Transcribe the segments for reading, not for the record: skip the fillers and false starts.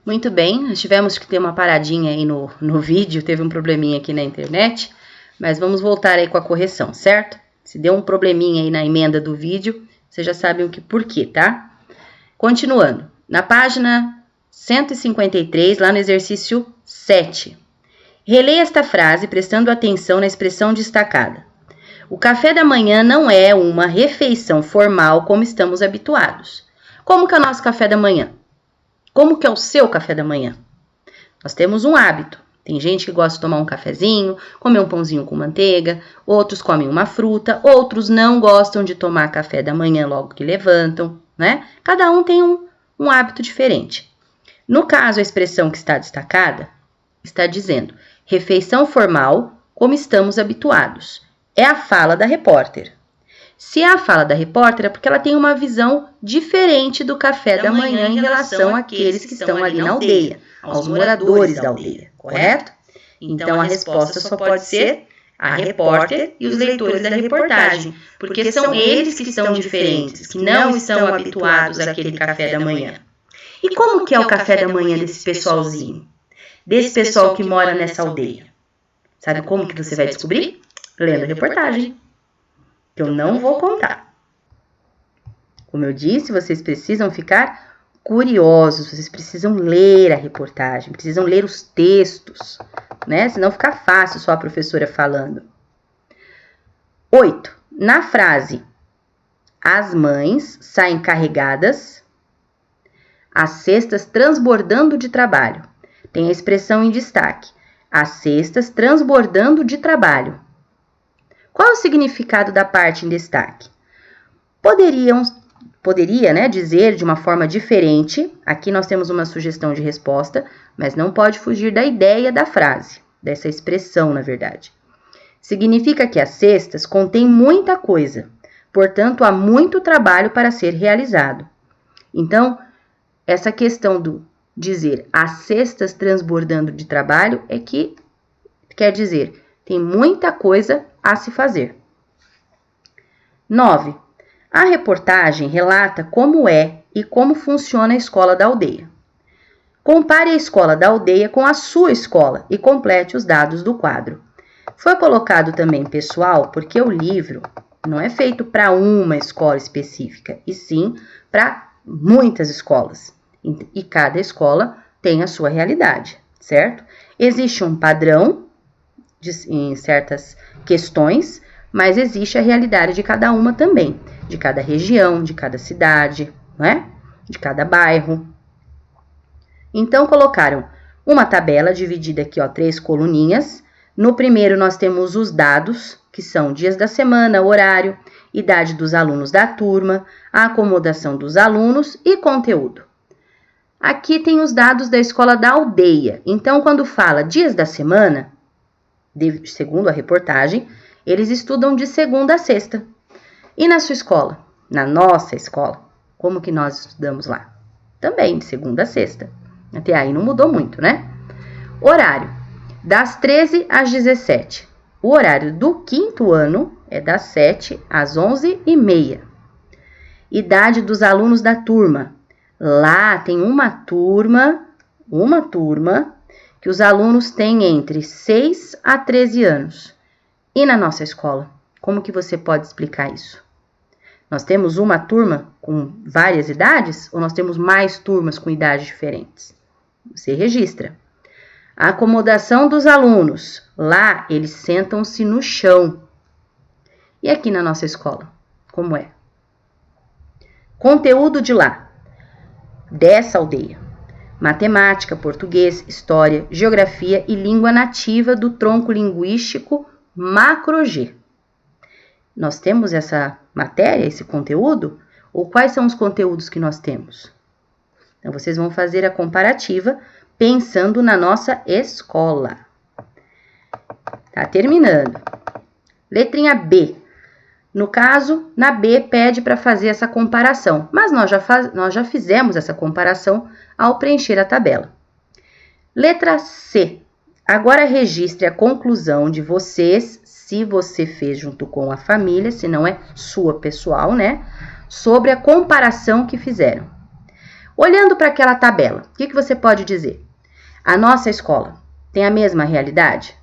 Muito bem, nós tivemos que ter uma paradinha aí no vídeo, teve um probleminha aqui na internet, mas vamos voltar aí com a correção, certo? Se deu um probleminha aí na emenda do vídeo, vocês já sabem por quê, tá? Continuando, na página 153, lá no exercício 7. Releia esta frase prestando atenção na expressão destacada. O café da manhã não é uma refeição formal como estamos habituados. Como que é o nosso café da manhã? Como que é o seu café da manhã? Nós temos um hábito. Tem gente que gosta de tomar um cafezinho, comer um pãozinho com manteiga, outros comem uma fruta, outros não gostam de tomar café da manhã logo que levantam, né? Cada um tem um hábito diferente. No caso, a expressão que está destacada está dizendo refeição formal como estamos habituados. É a fala da repórter. Se é a fala da repórter, é porque ela tem uma visão diferente do café da manhã em relação àqueles que estão ali na aldeia, aos moradores da aldeia, correto? Então, a resposta só pode ser a repórter e os leitores da reportagem, porque são eles que estão diferentes, que não estão habituados àquele café da manhã. E como que é o café da manhã desse pessoalzinho? Desse pessoal que mora nessa aldeia? Sabe como que você vai descobrir? Lendo a reportagem. Que eu não vou contar. Como eu disse, vocês precisam ficar curiosos, vocês precisam ler a reportagem, precisam ler os textos, né? Senão fica fácil só a professora falando. 8. Na frase, as mães saem carregadas, as cestas transbordando de trabalho. Tem a expressão em destaque, as cestas transbordando de trabalho. Qual é o significado da parte em destaque? Poderia, né, dizer de uma forma diferente. Aqui nós temos uma sugestão de resposta, mas não pode fugir da ideia da frase, dessa expressão, na verdade. Significa que as cestas contêm muita coisa, portanto, há muito trabalho para ser realizado. Então, essa questão do dizer as cestas transbordando de trabalho é que quer dizer tem muita coisa a se fazer. 9. A reportagem relata como é e como funciona a escola da aldeia. Compare a escola da aldeia com a sua escola e complete os dados do quadro. Foi colocado também pessoal porque o livro não é feito para uma escola específica, e sim para muitas escolas. E cada escola tem a sua realidade, certo? Existe um padrão em certas questões, mas existe a realidade de cada uma também, de cada região, de cada cidade, não é? De cada bairro. Então, colocaram uma tabela dividida aqui, 3 coluninhas. No primeiro, nós temos os dados, que são dias da semana, horário, idade dos alunos da turma, a acomodação dos alunos e conteúdo. Aqui tem os dados da escola da aldeia. Então, quando fala dias da semana, segundo a reportagem, eles estudam de segunda a sexta. E na sua escola? Na nossa escola, como que nós estudamos lá? Também de segunda a sexta. Até aí não mudou muito, né? Horário, das 13 às 17. O horário do 5º ano é das 7 às 11h30. Idade dos alunos da turma. Lá tem uma turma que os alunos têm entre 6 a 13 anos. E na nossa escola, como que você pode explicar isso? Nós temos uma turma com várias idades ou nós temos mais turmas com idades diferentes? Você registra. A acomodação dos alunos. Lá eles sentam-se no chão. E aqui na nossa escola, como é? Conteúdo de lá, dessa aldeia. Matemática, português, história, geografia e língua nativa do tronco linguístico Macro-G. Nós temos essa matéria, esse conteúdo? Ou quais são os conteúdos que nós temos? Então, vocês vão fazer a comparativa pensando na nossa escola. Tá terminando. Letrinha B. No caso, na B pede para fazer essa comparação, mas nós já fizemos essa comparação ao preencher a tabela. Letra C. Agora registre a conclusão de vocês, se você fez junto com a família, se não é sua pessoal, né? Sobre a comparação que fizeram. Olhando para aquela tabela, o que você pode dizer? A nossa escola tem a mesma realidade?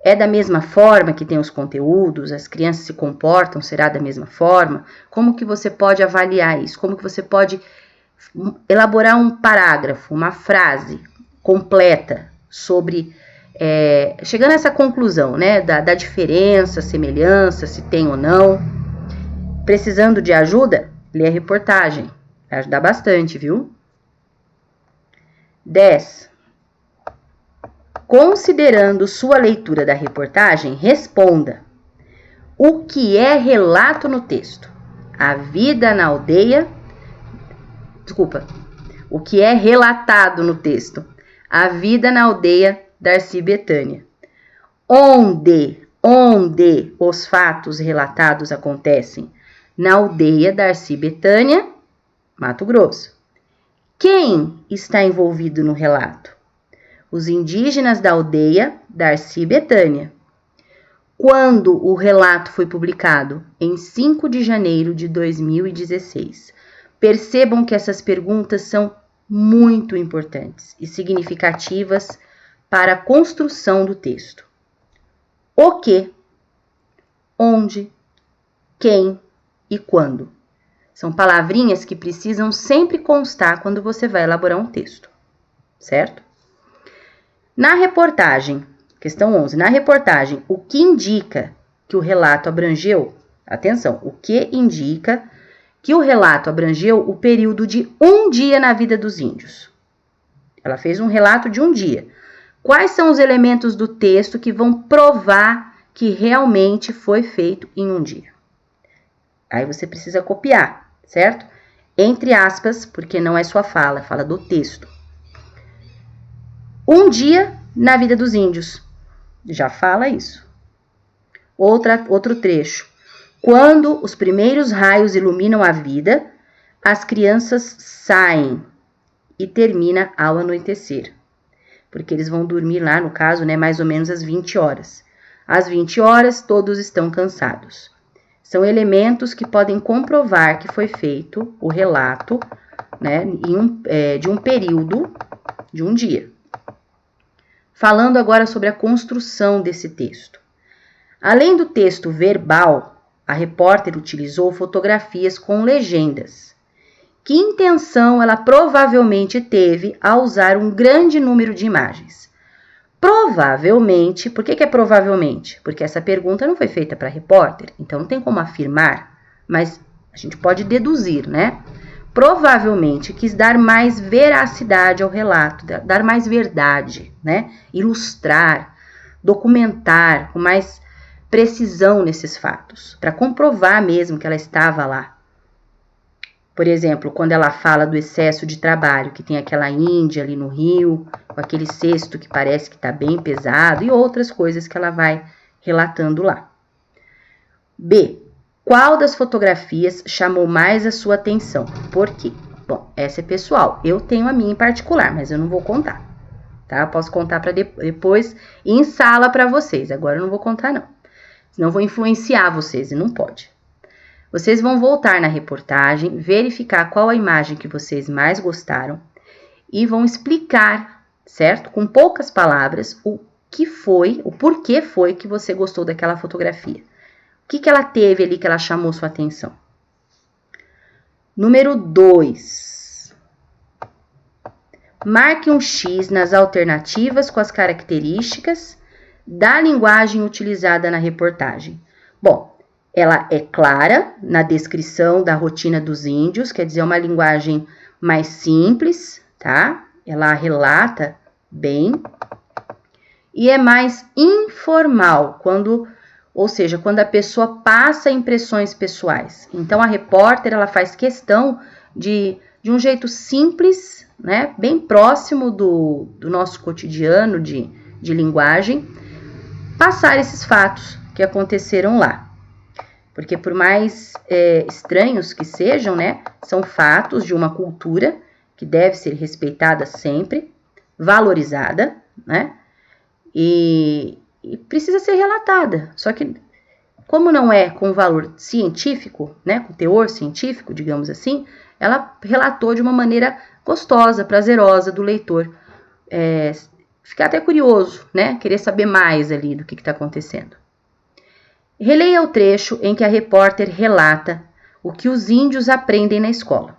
É da mesma forma que tem os conteúdos, as crianças se comportam, será da mesma forma? Como que você pode avaliar isso? Como que você pode elaborar um parágrafo, uma frase completa sobre, chegando a essa conclusão, né, da diferença, semelhança, se tem ou não. Precisando de ajuda? Lê a reportagem, vai ajudar bastante, viu? 10. Considerando sua leitura da reportagem, responda: o que é relato no texto? A vida na aldeia... O que é relatado no texto? A vida na aldeia Darcy Betânia. Onde os fatos relatados acontecem? Na aldeia Darcy Betânia, Mato Grosso. Quem está envolvido no relato? Os indígenas da aldeia Darcy Betânia. Quando o relato foi publicado? Em 5 de janeiro de 2016. Percebam que essas perguntas são muito importantes e significativas para a construção do texto. O que, onde, quem e quando. São palavrinhas que precisam sempre constar quando você vai elaborar um texto, certo? Na reportagem, questão 11, na reportagem, o que indica que o relato abrangeu, atenção, o que indica que o relato abrangeu o período de um dia na vida dos índios. Ela fez um relato de um dia. Quais são os elementos do texto que vão provar que realmente foi feito em um dia? Aí você precisa copiar, certo? Entre aspas, porque não é sua fala, fala do texto. Um dia na vida dos índios. Já fala isso. Outro trecho. Quando os primeiros raios iluminam a vida, as crianças saem e termina ao anoitecer. Porque eles vão dormir lá, no caso, né, mais ou menos às 20 horas. Às 20 horas, todos estão cansados. São elementos que podem comprovar que foi feito o relato, né, de um período, de um dia. Falando agora sobre a construção desse texto. Além do texto verbal, a repórter utilizou fotografias com legendas. Que intenção ela provavelmente teve ao usar um grande número de imagens? Provavelmente, por que é provavelmente? Porque essa pergunta não foi feita para a repórter, então não tem como afirmar, mas a gente pode deduzir, né? Provavelmente quis dar mais veracidade ao relato, dar mais verdade, né? Ilustrar, documentar com mais precisão nesses fatos, para comprovar mesmo que ela estava lá. Por exemplo, quando ela fala do excesso de trabalho, que tem aquela índia ali no rio, com aquele cesto que parece que está bem pesado, e outras coisas que ela vai relatando lá. B. Qual das fotografias chamou mais a sua atenção? Por quê? Bom, essa é pessoal. Eu tenho a minha em particular, mas eu não vou contar. Tá? Eu posso contar para depois em sala para vocês. Agora eu não vou contar, não. Senão eu vou influenciar vocês e não pode. Vocês vão voltar na reportagem, verificar qual a imagem que vocês mais gostaram e vão explicar, certo? Com poucas palavras, o porquê foi que você gostou daquela fotografia. O que ela teve ali que ela chamou sua atenção? Número 2. Marque um X nas alternativas com as características da linguagem utilizada na reportagem. Bom, ela é clara na descrição da rotina dos índios, quer dizer, é uma linguagem mais simples, tá? Ela relata bem. E é mais informal, quando a pessoa passa impressões pessoais. Então, a repórter, ela faz questão de um jeito simples, né, bem próximo do nosso cotidiano de linguagem, passar esses fatos que aconteceram lá. Porque por mais estranhos que sejam, né, são fatos de uma cultura que deve ser respeitada sempre, valorizada, né, e precisa ser relatada. Só que, como não é com valor científico, né, com teor científico, digamos assim, ela relatou de uma maneira gostosa, prazerosa do leitor. Ficar até curioso, né? Querer saber mais ali do que está acontecendo. Releia o trecho em que a repórter relata o que os índios aprendem na escola.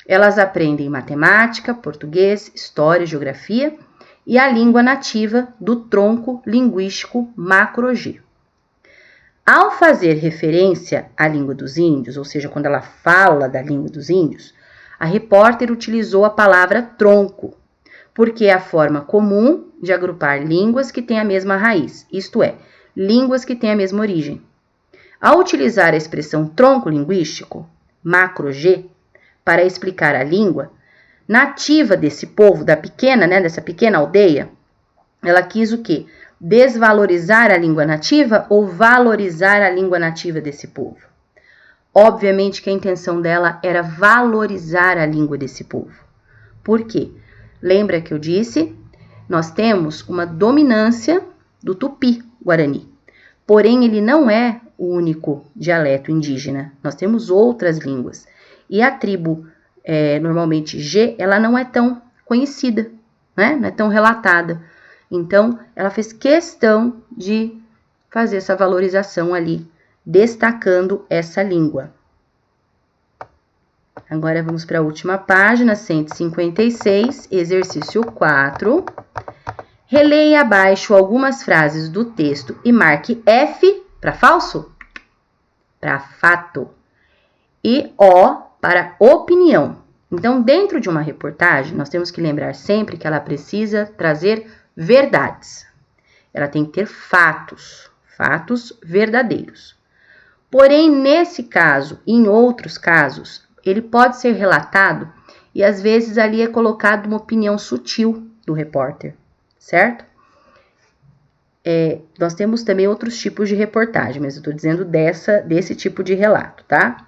Elas aprendem matemática, português, história, geografia e a língua nativa do tronco linguístico Macro-G. Ao fazer referência à língua dos índios, ou seja, quando ela fala da língua dos índios, a repórter utilizou a palavra tronco, porque é a forma comum de agrupar línguas que têm a mesma raiz, isto é, línguas que têm a mesma origem. Ao utilizar a expressão tronco linguístico, Macro-G, para explicar a língua nativa desse povo, dessa pequena aldeia, ela quis o quê? Desvalorizar a língua nativa ou valorizar a língua nativa desse povo? Obviamente que a intenção dela era valorizar a língua desse povo. Por quê? Lembra que eu disse? Nós temos uma dominância do tupi-guarani. Porém, ele não é o único dialeto indígena. Nós temos outras línguas. E a tribo, normalmente G, ela não é tão conhecida, né? Não é tão relatada. Então, ela fez questão de fazer essa valorização ali, destacando essa língua. Agora, vamos para a última página, 156, exercício 4. Releia abaixo algumas frases do texto e marque F para falso, para fato, e O para opinião. Então, dentro de uma reportagem, nós temos que lembrar sempre que ela precisa trazer verdades. Ela tem que ter fatos verdadeiros. Porém, nesse caso e em outros casos, ele pode ser relatado e às vezes ali é colocado uma opinião sutil do repórter, certo? Nós temos também outros tipos de reportagem, mas eu estou dizendo desse tipo de relato, tá?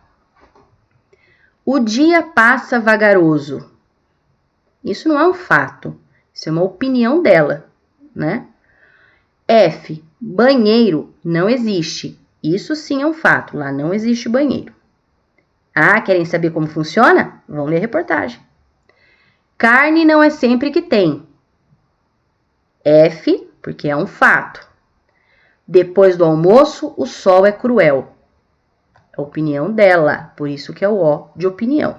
O dia passa vagaroso. Isso não é um fato, isso é uma opinião dela, né? F, banheiro não existe. Isso sim é um fato, lá não existe banheiro. Ah, querem saber como funciona? Vão ler a reportagem. Carne não é sempre que tem. F, porque é um fato. Depois do almoço, o sol é cruel. A opinião dela, por isso que é o O de opinião.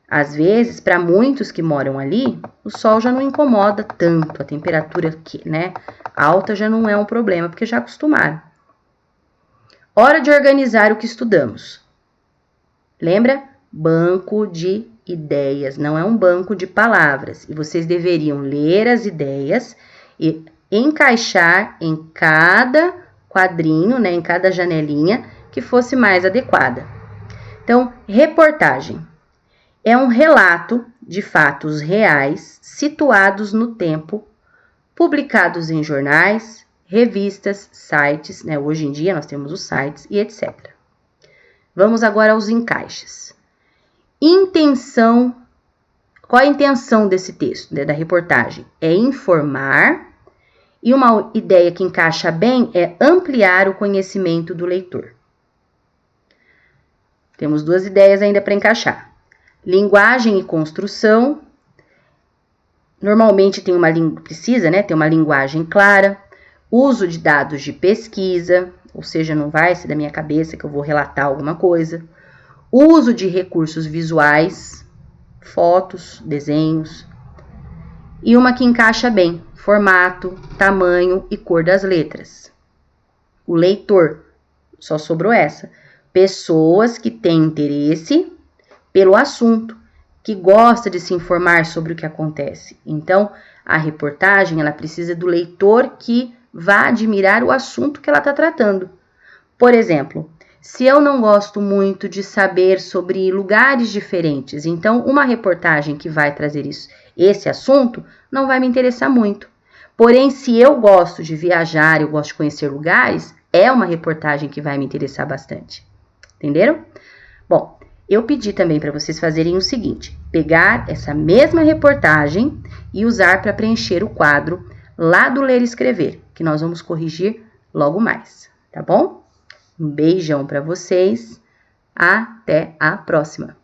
Às vezes, para muitos que moram ali, o sol já não incomoda tanto, a temperatura alta já não é um problema, porque já acostumaram. Hora de organizar o que estudamos. Lembra? Banco de ideias, não é um banco de palavras. E vocês deveriam ler as ideias e encaixar em cada quadrinho, em cada janelinha que fosse mais adequada. Então, reportagem é um relato de fatos reais situados no tempo, publicados em jornais, revistas, sites, hoje em dia nós temos os sites e etc. Vamos agora aos encaixes. Intenção. Qual a intenção desse texto, da reportagem? É informar, e uma ideia que encaixa bem é ampliar o conhecimento do leitor. Temos duas ideias ainda para encaixar. Linguagem e construção. Normalmente precisa ter uma linguagem clara. Uso de dados de pesquisa, ou seja, não vai ser da minha cabeça que eu vou relatar alguma coisa. Uso de recursos visuais, fotos, desenhos. E uma que encaixa bem, formato, tamanho e cor das letras. O leitor, só sobrou essa. Pessoas que têm interesse pelo assunto, que gosta de se informar sobre o que acontece. Então, a reportagem, ela precisa do leitor que vá admirar o assunto que ela está tratando. Por exemplo, se eu não gosto muito de saber sobre lugares diferentes, então uma reportagem que vai trazer esse assunto não vai me interessar muito. Porém, se eu gosto de viajar, eu gosto de conhecer lugares, é uma reportagem que vai me interessar bastante. Entenderam? Bom, eu pedi também para vocês fazerem o seguinte, pegar essa mesma reportagem e usar para preencher o quadro lá do Ler e Escrever, que nós vamos corrigir logo mais, tá bom? Um beijão para vocês, até a próxima!